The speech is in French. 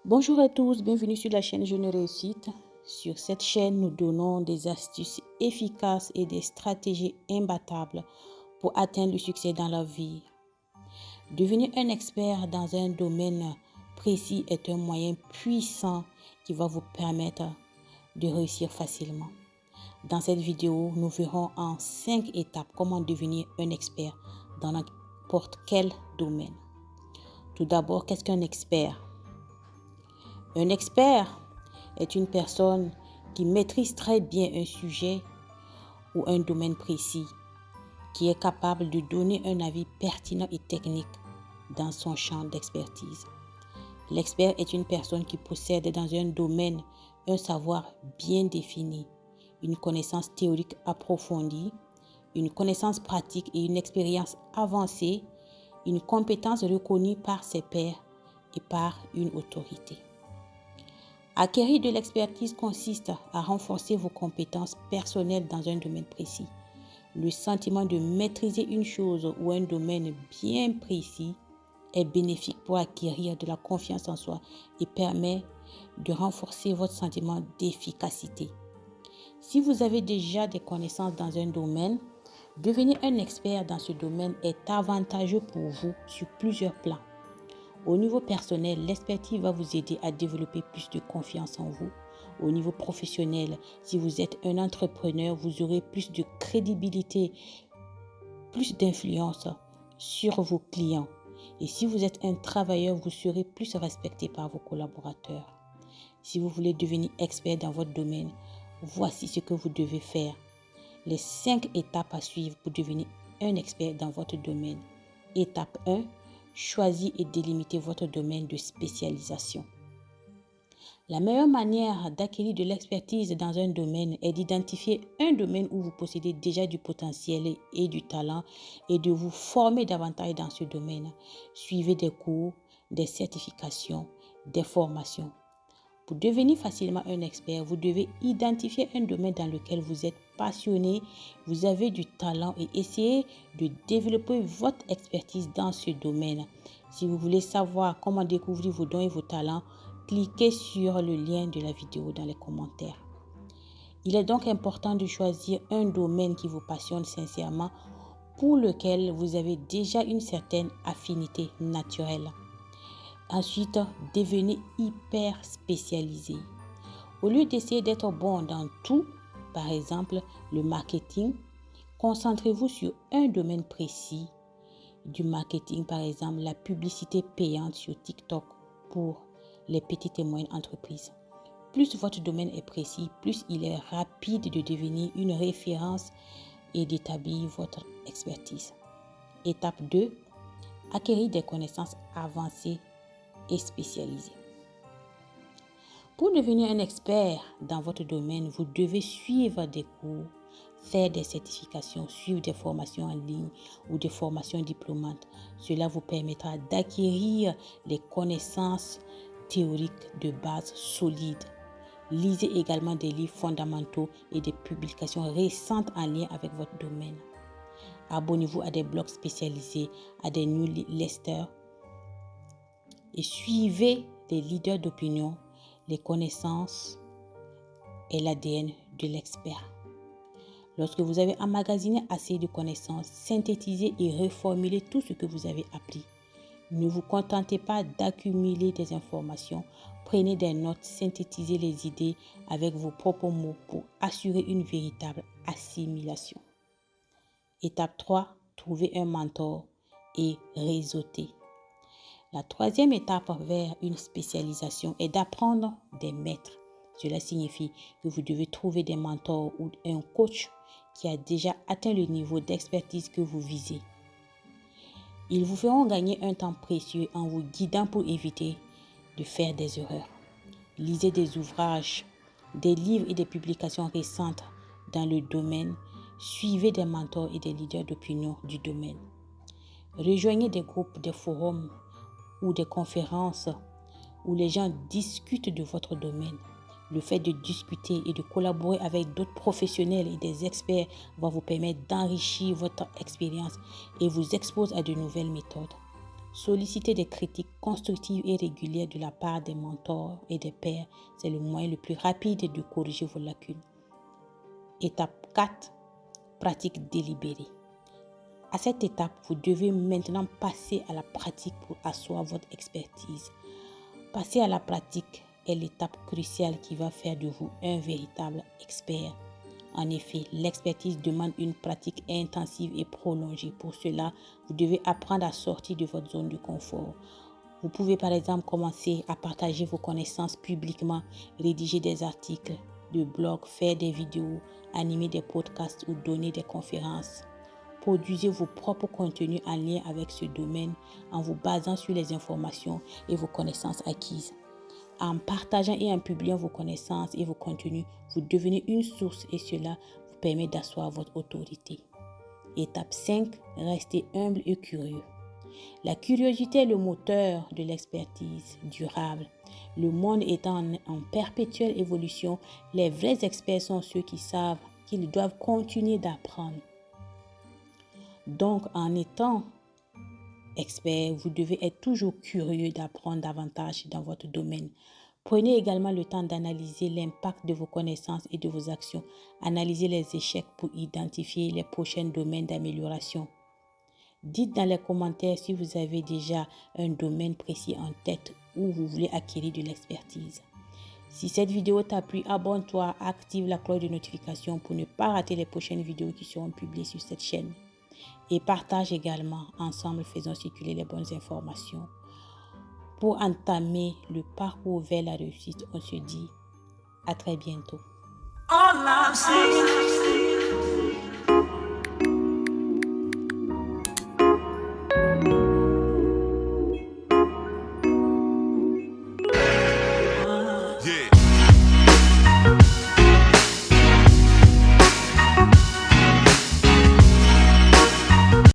Bonjour à tous, bienvenue sur la chaîne Jeune Réussite. Sur cette chaîne, nous donnons des astuces efficaces et des stratégies imbattables pour atteindre le succès dans la vie. Devenir un expert dans un domaine précis est un moyen puissant qui va vous permettre de réussir facilement. Dans cette vidéo, nous verrons en 5 étapes comment devenir un expert dans n'importe quel domaine. Tout d'abord, qu'est-ce qu'un expert? Un expert est une personne qui maîtrise très bien un sujet ou un domaine précis, qui est capable de donner un avis pertinent et technique dans son champ d'expertise. L'expert est une personne qui possède dans un domaine un savoir bien défini, une connaissance théorique approfondie, une connaissance pratique et une expérience avancée, une compétence reconnue par ses pairs et par une autorité. Acquérir de l'expertise consiste à renforcer vos compétences personnelles dans un domaine précis. Le sentiment de maîtriser une chose ou un domaine bien précis est bénéfique pour acquérir de la confiance en soi et permet de renforcer votre sentiment d'efficacité. Si vous avez déjà des connaissances dans un domaine, devenir un expert dans ce domaine est avantageux pour vous sur plusieurs plans. Au niveau personnel, l'expertise va vous aider à développer plus de confiance en vous. Au niveau professionnel, si vous êtes un entrepreneur, vous aurez plus de crédibilité, plus d'influence sur vos clients. Et si vous êtes un travailleur, vous serez plus respecté par vos collaborateurs. Si vous voulez devenir expert dans votre domaine, voici ce que vous devez faire. Les 5 étapes à suivre pour devenir un expert dans votre domaine. Étape 1. Choisir et délimiter votre domaine de spécialisation. La meilleure manière d'acquérir de l'expertise dans un domaine est d'identifier un domaine où vous possédez déjà du potentiel et du talent et de vous former davantage dans ce domaine. Suivez des cours, des certifications, des formations. Pour devenir facilement un expert, vous devez identifier un domaine dans lequel vous êtes passionné, vous avez du talent et essayez de développer votre expertise dans ce domaine. Si vous voulez savoir comment découvrir vos dons et vos talents, cliquez sur le lien de la vidéo dans les commentaires. Il est donc important de choisir un domaine qui vous passionne sincèrement, pour lequel vous avez déjà une certaine affinité naturelle. Ensuite, devenez hyper spécialisé. Au lieu d'essayer d'être bon dans tout, par exemple le marketing, concentrez-vous sur un domaine précis du marketing, par exemple la publicité payante sur TikTok pour les petites et moyennes entreprises. Plus votre domaine est précis, plus il est rapide de devenir une référence et d'établir votre expertise. Étape 2. Acquérir des connaissances avancées et spécialisé. Pour devenir un expert dans votre domaine, vous devez suivre des cours, faire des certifications, suivre des formations en ligne ou des formations diplômantes. Cela vous permettra d'acquérir les connaissances théoriques de base solides. Lisez également des livres fondamentaux et des publications récentes en lien avec votre domaine. Abonnez-vous à des blogs spécialisés, à des newsletters et suivez les leaders d'opinion, les connaissances et l'ADN de l'expert. Lorsque vous avez emmagasiné assez de connaissances, synthétisez et reformulez tout ce que vous avez appris. Ne vous contentez pas d'accumuler des informations. Prenez des notes, synthétisez les idées avec vos propres mots pour assurer une véritable assimilation. Étape 3. Trouvez un mentor et réseautez. La troisième étape vers une spécialisation est d'apprendre des maîtres. Cela signifie que vous devez trouver des mentors ou un coach qui a déjà atteint le niveau d'expertise que vous visez. Ils vous feront gagner un temps précieux en vous guidant pour éviter de faire des erreurs. Lisez des ouvrages, des livres et des publications récentes dans le domaine. Suivez des mentors et des leaders d'opinion du domaine. Rejoignez des groupes, des forums ou des conférences où les gens discutent de votre domaine. Le fait de discuter et de collaborer avec d'autres professionnels et des experts va vous permettre d'enrichir votre expérience et vous expose à de nouvelles méthodes. Solliciter des critiques constructives et régulières de la part des mentors et des pairs, c'est le moyen le plus rapide de corriger vos lacunes. Étape 4. Pratique délibérée. À cette étape, vous devez maintenant passer à la pratique pour asseoir votre expertise. Passer à la pratique est l'étape cruciale qui va faire de vous un véritable expert. En effet, l'expertise demande une pratique intensive et prolongée. Pour cela, vous devez apprendre à sortir de votre zone de confort. Vous pouvez par exemple commencer à partager vos connaissances publiquement, rédiger des articles de blog, faire des vidéos, animer des podcasts ou donner des conférences. Produisez vos propres contenus en lien avec ce domaine en vous basant sur les informations et vos connaissances acquises. En partageant et en publiant vos connaissances et vos contenus, vous devenez une source et cela vous permet d'asseoir votre autorité. Étape 5. Restez humble et curieux. La curiosité est le moteur de l'expertise durable. Le monde étant en perpétuelle évolution, les vrais experts sont ceux qui savent qu'ils doivent continuer d'apprendre. Donc, en étant expert, vous devez être toujours curieux d'apprendre davantage dans votre domaine. Prenez également le temps d'analyser l'impact de vos connaissances et de vos actions. Analysez les échecs pour identifier les prochains domaines d'amélioration. Dites dans les commentaires si vous avez déjà un domaine précis en tête où vous voulez acquérir de l'expertise. Si cette vidéo t'a plu, abonne-toi, active la cloche de notification pour ne pas rater les prochaines vidéos qui seront publiées sur cette chaîne. Et partage également. Ensemble, faisons circuler les bonnes informations. Pour entamer le parcours vers la réussite, on se dit à très bientôt. Yeah.